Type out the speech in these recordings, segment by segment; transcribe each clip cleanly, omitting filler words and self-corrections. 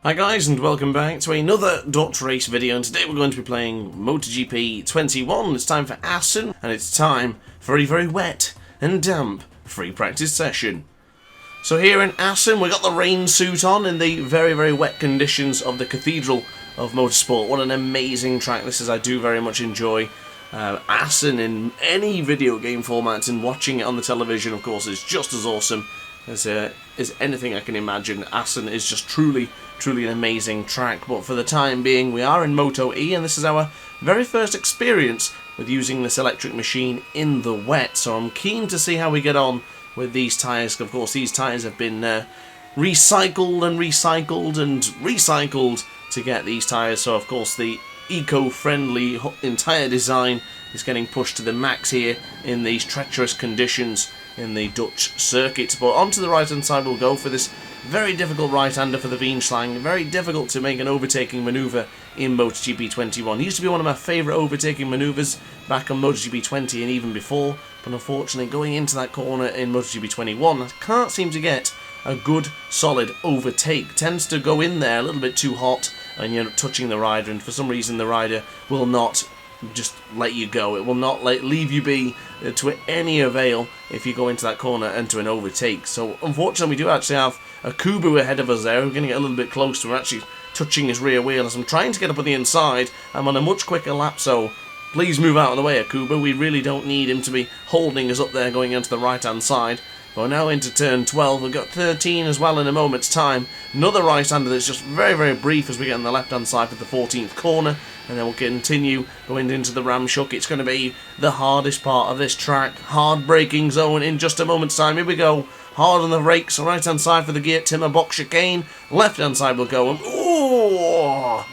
Hi guys, and welcome back to another dot race video, and today we're going to be playing MotoGP 21. It's time for Assen, and it's time for a very wet and damp free practice session. So here in Assen, we got the rain suit on in the very wet conditions of the Cathedral of Motorsport. What an amazing track this is. I do very much enjoy Assen in any video game format, and watching it on the television, of course, is just as awesome as anything I can imagine. Assen is just truly an amazing track, but for the time being we are in MotoE, and this is our very first experience with using this electric machine in the wet, so I'm keen to see how we get on with these tyres. Of course, these tyres have been recycled to get these tyres, so of course the eco-friendly entire design is getting pushed to the max here in these treacherous conditions in the Dutch circuit. But onto the right hand side we'll go for this very difficult right-hander for the Wienschlang. Very difficult to make an overtaking manoeuvre in MotoGP 21. It used to be one of my favourite overtaking manoeuvres back on MotoGP 20 and even before, but unfortunately going into that corner in MotoGP 21 I can't seem to get a good solid overtake. Tends to go in there a little bit too hot and you're touching the rider, and for some reason the rider will not just let you go. It will not leave you be to any avail if you go into that corner and to an overtake. So unfortunately we do actually have a Kubu ahead of us there. We're going to get a little bit close to him, actually touching his rear wheel as I'm trying to get up on the inside. I'm on a much quicker lap, so please move out of the way, Kubu. We really don't need him to be holding us up there going into the right hand side. We're now into turn 12. We've got 13 as well in a moment's time. Another right-hander that's just very brief as we get on the left-hand side for the 14th corner. And then we'll continue going into the Ramshook. It's going to be the hardest part of this track. Hard braking zone in just a moment's time. Here we go. Hard on the brakes. Right-hand side for the gear Timmer box chicane. Left-hand side will go. Ooh!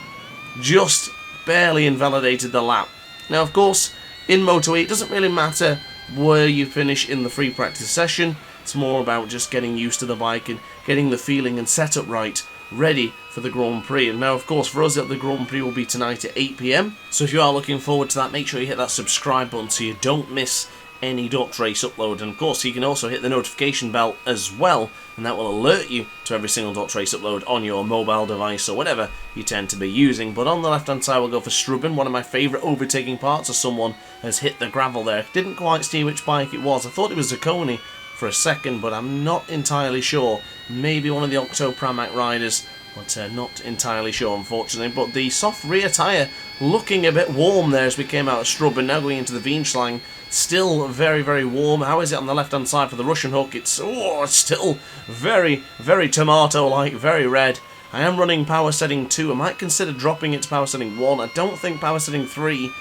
Just barely invalidated the lap. Now, of course, in MotoE, it doesn't really matter where you finish in the free practice session. It's more about just getting used to the bike and getting the feeling and setup right, ready for the Grand Prix. And now, of course, for us, the Grand Prix will be tonight at 8 PM. So if you are looking forward to that, make sure you hit that subscribe button so you don't miss any dot race upload. And of course, you can also hit the notification bell as well, and that will alert you to every single dot race upload on your mobile device or whatever you tend to be using. But on the left hand side we'll go for Strubben, one of my favourite overtaking parts, as someone has hit the gravel there. Didn't quite see which bike it was. I thought it was Zacconi for a second, but I'm not entirely sure. Maybe one of the Octo Pramac riders, but not entirely sure, unfortunately. But the soft rear tyre looking a bit warm there as we came out of Strubben. Now going into the Wienschlang, still very warm. How is it on the left hand side for the Russian hook? It's still very tomato-like, very red. I am running power setting 2. I might consider dropping it to power setting 1. I don't think power setting 3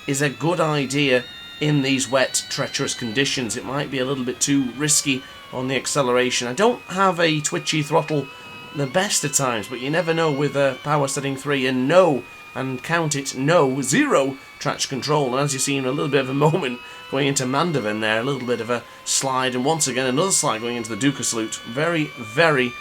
is a good idea in these wet, treacherous conditions. It might be a little bit too risky on the acceleration. I don't have a twitchy throttle the best at times, but you never know with power setting 3 and count it, 0 traction control. And as you've seen, a little bit of a moment going into Mandoven there, a little bit of a slide, and once again another slide going into the Dukersloot. Very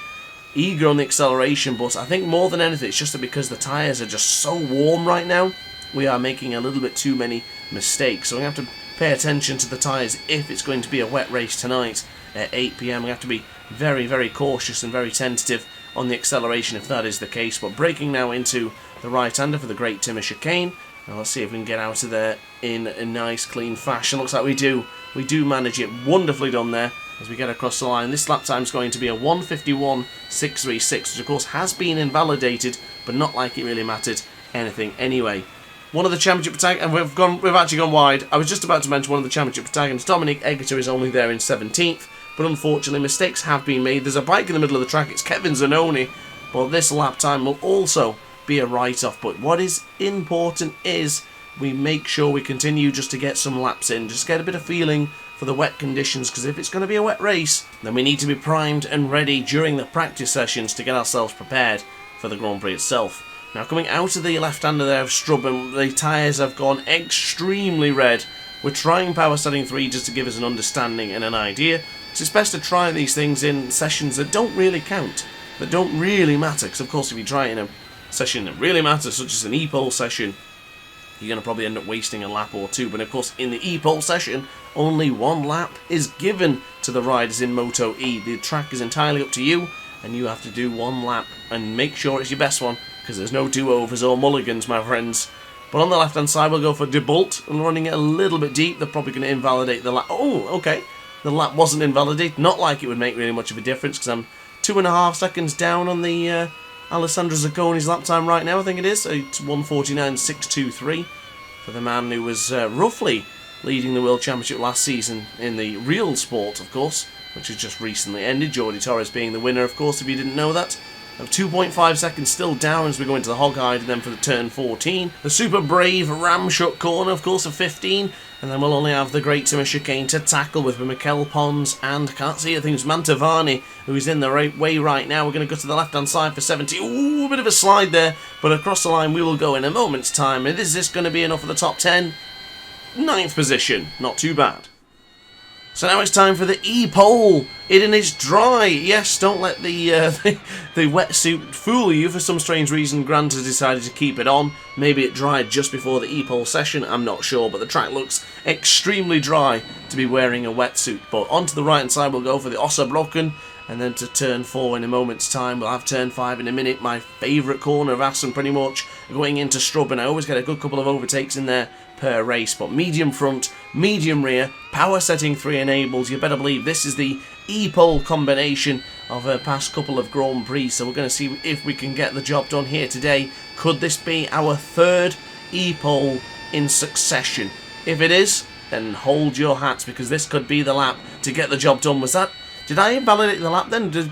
eager on the acceleration, but I think more than anything it's just that because the tyres are just so warm right now, we are making a little bit too many mistakes. So we have to pay attention to the tyres if it's going to be a wet race tonight at 8 PM. We have to be very cautious and very tentative on the acceleration if that is the case. But braking now into the right-hander for the Great Timmer chicane. Now let's see if we can get out of there in a nice clean fashion. Looks like we do manage it. Wonderfully done there as we get across the line. This lap time is going to be a 1:51.636, which of course has been invalidated, but not like it really mattered anything anyway. One of the championship and we've actually gone wide. I was just about to mention one of the championship protagonists. Dominic Egerter is only there in 17th, but unfortunately mistakes have been made. There's a bike in the middle of the track. It's Kevin Zanoni, but this lap time will also be a write-off. But what is important is we make sure we continue just to get some laps in, just get a bit of feeling for the wet conditions, because if it's going to be a wet race, then we need to be primed and ready during the practice sessions to get ourselves prepared for the Grand Prix itself. Now coming out of the left-hander there of Strubben, the tyres have gone extremely red. We're trying power setting 3 just to give us an understanding and an idea. So it's best to try these things in sessions that don't really count, that don't really matter, because of course if you try it in a session that really matters, such as an e-pole session, you're going to probably end up wasting a lap or two. But of course in the e-pole session, only one lap is given to the riders in MotoE. The track is entirely up to you, and you have to do one lap, and make sure it's your best one, because there's no do-overs or mulligans, my friends. But on the left-hand side, we'll go for De Bolt, and running it a little bit deep. They're probably going to invalidate the lap. Oh, okay. The lap wasn't invalidated. Not like it would make really much of a difference, because I'm 2.5 seconds down on the Alessandro Zacconi's lap time right now, I think it is. It's 1:49.623 for the man who was roughly leading the World Championship last season in the real sport, of course, which has just recently ended. Jordi Torres being the winner, of course, if you didn't know that. 2.5 seconds still down as we go into the hog hide, and then for the turn 14. The super brave Ramshut corner, of course, of 15. And then we'll only have the Great Timor chicane to tackle with Mikel Pons and, can't see it, I think it's Mantovani, who is in the right way right now. We're going to go to the left-hand side for 70. Ooh, a bit of a slide there, but across the line we will go in a moment's time. And is this going to be enough for the top 10? 9th position, not too bad. So now it's time for the E-pole. It is dry. Yes, don't let the wetsuit fool you. For some strange reason, Grant has decided to keep it on. Maybe it dried just before the E-pole session, I'm not sure, but the track looks extremely dry to be wearing a wetsuit. But onto the right-hand side, we'll go for the Osserbrocken, and then to turn 4 in a moment's time. We'll have turn 5 in a minute. My favourite corner of Assen, pretty much, going into Strub, and I always get a good couple of overtakes in there per race. But medium front, medium rear, power setting 3 enables. You better believe this is the E-pole combination of a past couple of Grand Prix, so we're going to see if we can get the job done here today. Could this be our 3rd E-pole in succession? If it is, then hold your hats, because this could be the lap to get the job done. Did I invalidate the lap then?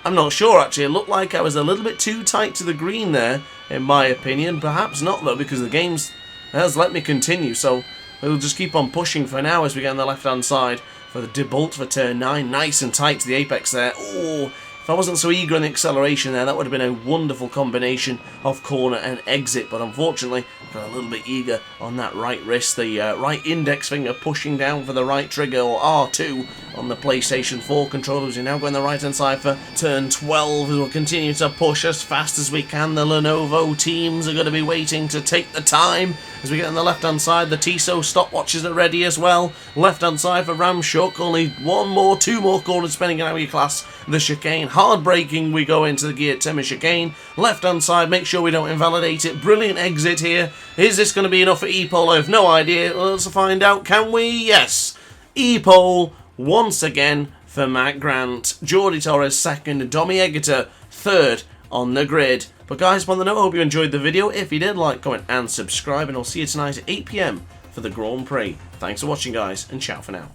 I'm not sure, actually. It looked like I was a little bit too tight to the green there, in my opinion. Perhaps not, though, because the game has let me continue. So we'll just keep on pushing for now as we get on the left-hand side for the De Bolt for turn 9. Nice and tight to the apex there. Oh, if I wasn't so eager on the acceleration there, that would have been a wonderful combination of corner and exit. But unfortunately, I got a little bit eager on that right wrist. The right index finger pushing down for the right trigger, or R2, on the PlayStation 4 controllers. We're now going the right-hand side for turn 12. We'll continue to push as fast as we can. The Lenovo teams are going to be waiting to take the time. As we get on the left-hand side, the Tissot stopwatches are ready as well. Left-hand side for Ramshuk, only 2 more corners depending on how you class the chicane. Hard braking, we go into the Geert Timmer chicane. Left-hand side, make sure we don't invalidate it. Brilliant exit here. Is this going to be enough for E-pole? I have no idea. Let's find out, can we? Yes. E-pole once again for Matt Grant. Jordi Torres 2nd, Domi Egerter 3rd on the grid. But guys, on the note, I hope you enjoyed the video. If you did, like, comment and subscribe, and I'll see you tonight at 8 PM for the Grand Prix. Thanks for watching, guys, and ciao for now.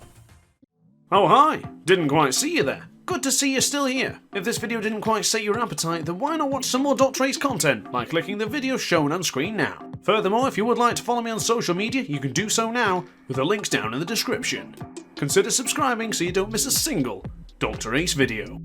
Oh hi, didn't quite see you there. Good to see you're still here. If this video didn't quite sate your appetite, then why not watch some more Dot Trace content by clicking the video shown on screen now. Furthermore, if you would like to follow me on social media, you can do so now with the links down in the description. Consider subscribing so you don't miss a single Dr. Ace video.